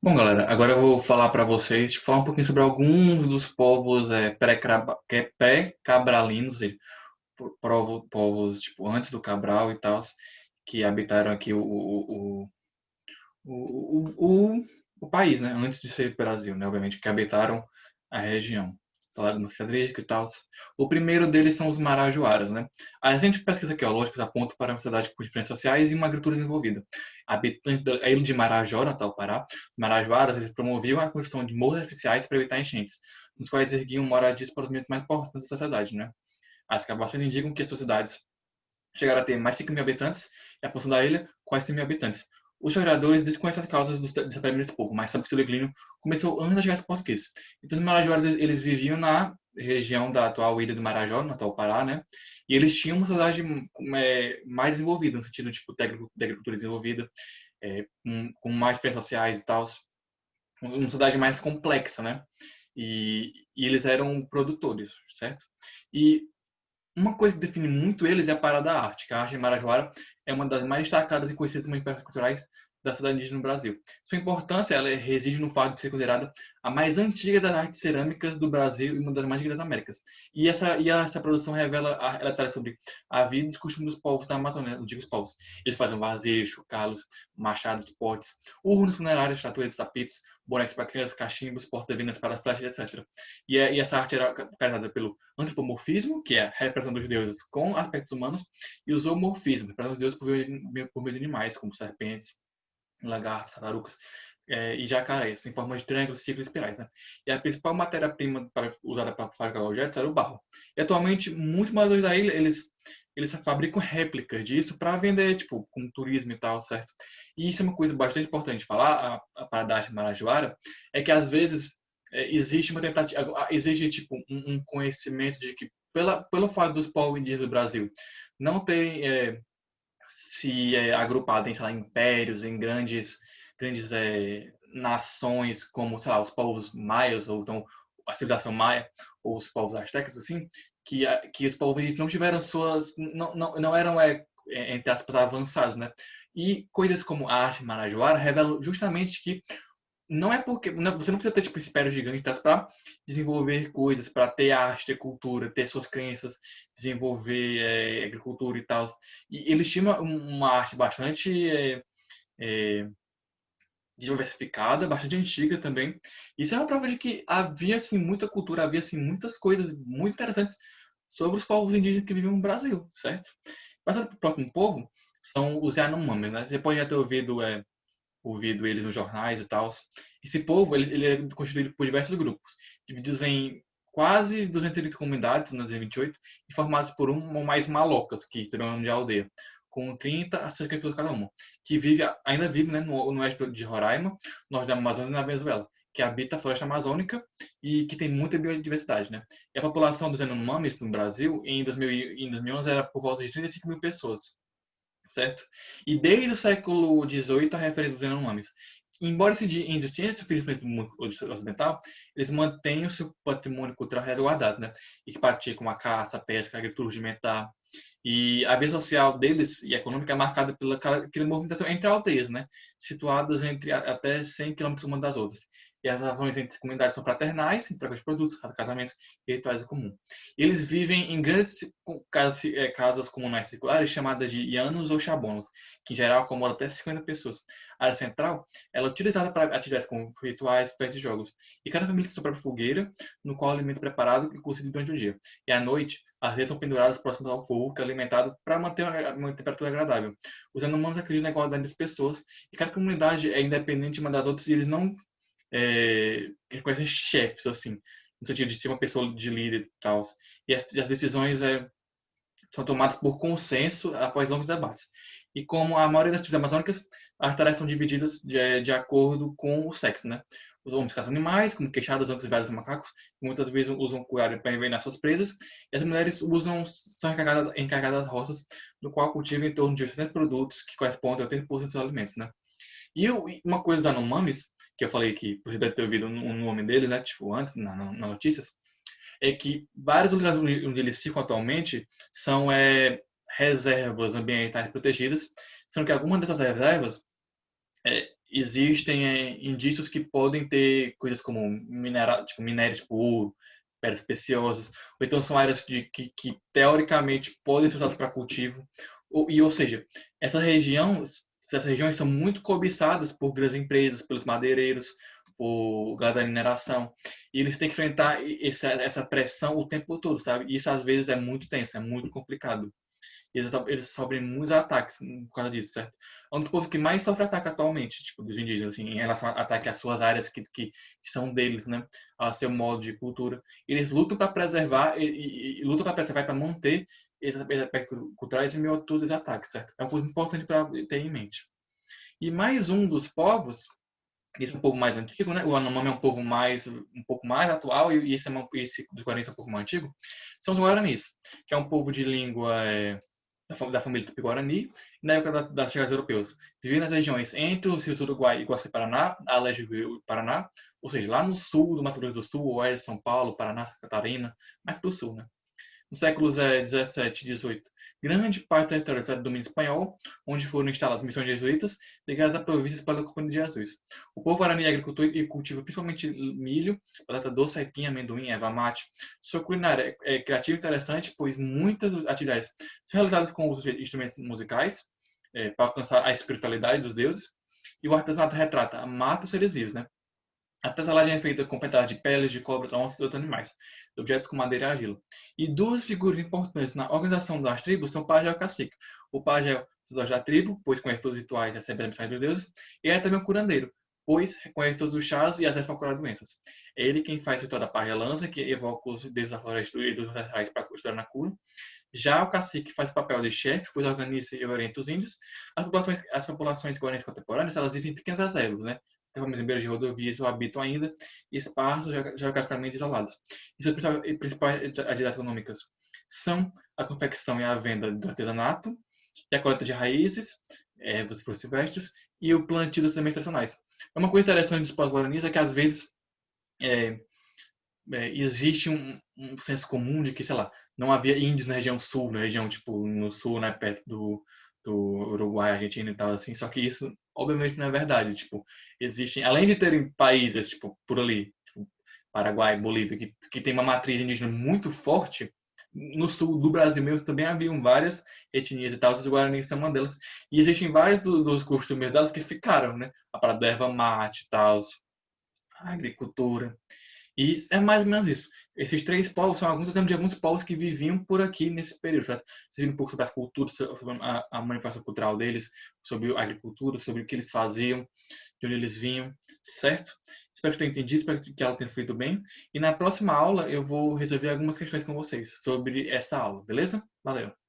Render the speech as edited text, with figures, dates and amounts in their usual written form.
Bom, galera, agora eu vou falar para vocês, falar um pouquinho sobre alguns dos povos pré-cabralinos, ou seja, povos tipo antes do Cabral e tal, que habitaram aqui o país, né? Antes de ser Brasil, né? Obviamente, que habitaram a região. Falar algumas características e tal. O primeiro deles são os marajoaras, né? A recente pesquisa arqueológica aponta para uma sociedade com diferenças sociais e uma agricultura desenvolvida. Habitantes da ilha de Marajó, Natal, Pará, marajoaras, eles promoviam a construção de morros artificiais para evitar enchentes, nos quais erguiam moradias para os momentos mais importantes da sociedade, né? As escavações indicam que as sociedades chegaram a ter mais de 5 mil habitantes e a população da ilha, quase 100 mil habitantes. Os historiadores desconhecem as causas do desaparecimento desse povo, mas sabe que o declínio começou antes da chegada dos portugueses. Então, os marajoaras eles viviam na região da atual ilha do Marajó, no atual Pará, né? E eles tinham uma sociedade mais desenvolvida, no sentido tipo, de agricultura desenvolvida, com mais diferenças sociais e tal, uma sociedade mais complexa, né? E eles eram produtores, certo? E uma coisa que define muito eles é a parada da arte, que a arte de Marajoara é uma das mais destacadas e conhecidas manifestações culturais da cidade indígena no Brasil. Sua importância ela reside no fato de ser considerada a mais antiga das artes cerâmicas do Brasil e uma das mais antigas das Américas. E essa produção ela traz sobre a vida e os costumes dos povos da Amazônia, antigos povos. Eles fazem varzejos, chocalhos, machados, potes, urnas funerárias, estatuetas, tapetes, bonecos para crianças, cachimbos, porta-vinas para as flechas, etc. E essa arte era caracterizada pelo antropomorfismo, que é a representação dos deuses com aspectos humanos, e o zoomorfismo, representação dos deuses por meio de animais, como serpentes, lagartos, tartarugas e jacarés, em forma de triângulos, círculos e espirais. Né? E a principal matéria-prima usada para fabricar objetos era o barro. E atualmente, muitos moradores da ilha, eles fabricam réplicas disso para vender, tipo, com turismo e tal, certo? E isso é uma coisa bastante importante de falar, a parada da arte marajoara, é que às vezes existe uma tentativa, existe tipo um conhecimento de que pelo fato dos povos indígenas do Brasil não terem se agrupado em, sei lá, impérios, em grandes nações como, sei lá, os povos maias ou então a civilização maia ou os povos astecas assim, que os povos indígenas não tiveram suas não eram entre aspas avançados, né? E coisas como a arte marajoara revelam justamente que não é porque você não precisa ter tipo impérios gigantes para desenvolver coisas, para ter arte, ter cultura, ter suas crenças, desenvolver agricultura e tal. E eles tinham uma arte bastante é, diversificada, bastante antiga também. Isso é uma prova de que havia assim muita cultura, havia assim muitas coisas muito interessantes sobre os povos indígenas que viviam no Brasil, certo? Passando para o próximo povo, são os Yanomamis, né? Você pode já ter ouvido eles nos jornais e tal. Esse povo ele é constituído por diversos grupos, divididos em quase 230 comunidades nas 28 e formados por um ou mais malocas, que terão nome de aldeia, com 30 a cerca de pessoas cada uma, que ainda vive né, no oeste de Roraima, norte da Amazônia e na Venezuela, que habita a floresta amazônica e que tem muita biodiversidade. Né? E a população dos Yanomamis no Brasil, em 2011, era por volta de 35 mil pessoas, certo? E desde o século XVIII a referência dos Yanomamis. Embora esse índio tenha sofrido do mundo ocidental, eles mantêm o seu patrimônio cultural resguardado, né? E que praticam a caça, a pesca, a agricultura rudimentar. E a vida social deles e econômica é marcada pela aquela movimentação entre aldeias, né? Situadas entre até 100 quilômetros uma das outras. E as relações entre comunidades são fraternais, em troca de produtos, casamentos e rituais em comum. Eles vivem em grandes casas comunais circulares chamadas de ianos ou chabonos, que em geral acomodam até 50 pessoas. A área central ela é utilizada para atividades como rituais, festas e jogos. E cada família tem sua própria fogueira, no qual o alimento é preparado e cozido durante o dia. E à noite, as redes são penduradas próximas ao fogo, que é alimentado para manter uma temperatura agradável. Os Yanomamis acreditam na igualdade das pessoas e cada comunidade é independente uma das outras e eles não reconhecem chefes, assim, no sentido de ser uma pessoa de líder e tal. E as decisões são tomadas por consenso após longos debates. E como a maioria das tribos amazônicas, as tarefas são divididas de acordo com o sexo, né? Os homens caçam animais, como queixadas, ancos, veadas e macacos, que muitas vezes usam coelho para envenenar suas presas, e as mulheres são encarregadas das roças, no qual cultivam em torno de 80 produtos, que correspondem a 80% dos alimentos, né? E uma coisa dos Anomamis, que eu falei que você deve ter ouvido o nome deles, né? Tipo, antes, nas notícias, é que vários lugares onde eles ficam atualmente são reservas ambientais protegidas, sendo que algumas dessas reservas existem indícios que podem ter coisas como minérios tipo ouro, pedras preciosas, ou então são áreas que teoricamente podem ser usadas para cultivo, ou seja, essas regiões são muito cobiçadas por grandes empresas, pelos madeireiros, por gado da mineração, e eles têm que enfrentar essa pressão o tempo todo, sabe? E isso às vezes é muito tenso, é muito complicado. Eles sofrem muitos ataques por causa disso, certo? É um dos povos que mais sofre ataque atualmente, tipo, dos indígenas, assim, em relação a ataque às suas áreas que são deles, né? A seu modo de cultura. Eles lutam para preservar e lutam para preservar e para manter esses aspectos culturais em meio a todos os ataques, certo? É uma coisa importante para ter em mente. E mais um dos povos, esse é um povo mais antigo, né? O Yanomami é um pouco mais atual e esse dos Guaranis é um pouco mais antigo. São os Guaranis, que é um povo de língua da família Tupi-Guarani, na época das chegadas europeus. Vivia nas regiões entre os rios Uruguai e Guaçu-Paraná, a leste do Rio Paraná, ou seja, lá no sul do Mato Grosso do Sul, oeste de São Paulo, Paraná, Santa Catarina, mais para o sul, né? Nos séculos 17 e 18, grande parte do território era domínio espanhol, onde foram instaladas missões jesuítas ligadas a províncias pela Companhia de Jesus. O povo guarani é agricultor e cultiva principalmente milho, batata doce, aipim, amendoim, erva mate. Sua culinária é criativa e interessante, pois muitas atividades são realizadas com os instrumentos musicais, para alcançar a espiritualidade dos deuses, e o artesanato retrata a mata os seres vivos, né? A tecelagem é feita com pedaços de peles de cobras, onças e outros animais, objetos com madeira e argila. E duas figuras importantes na organização das tribos são o pajé e o cacique. O pajé é o sacerdote da tribo, pois conhece todos os rituais e recebe as mensagens dos deuses, e é também o curandeiro, pois reconhece todos os chás e as ervas para curar doenças. É ele quem faz o ritual da pagelança, que evoca os deuses da floresta e dos ancestrais para ajudar na cura. Já o cacique faz o papel de chefe, pois organiza e orienta os índios. As populações guaranis contemporâneas, elas vivem em pequenas reservas, né? Em beiras de rodovias ou habitam ainda esparsos geograficamente isolados. E suas principais atividades econômicas são a confecção e a venda do artesanato, e a coleta de raízes, ervas e frutos silvestres, e o plantio das sementes tradicionais. Uma coisa interessante dos pós-guaranis é que, às vezes, é, existe um senso comum de que, sei lá, não havia índios na região sul, na região, tipo, no sul, né, perto do Uruguai, Argentina e tal, assim, só que isso, obviamente, não é verdade, tipo, existem, além de terem países, tipo, por ali, tipo, Paraguai, Bolívia, que tem uma matriz indígena muito forte, no sul do Brasil mesmo também haviam várias etnias e tal, os guaranis são uma delas, e existem vários dos costumes delas que ficaram, né, a parada da erva mate e tal, a agricultura, e é mais ou menos isso. Esses três povos são alguns exemplos de alguns povos que viviam por aqui nesse período, certo? Vocês viram um pouco sobre as culturas, sobre a manifestação cultural deles, sobre a agricultura, sobre o que eles faziam, de onde eles vinham, certo? Espero que tenham entendido, espero que ela tenha feito bem. E na próxima aula eu vou resolver algumas questões com vocês sobre essa aula, beleza? Valeu!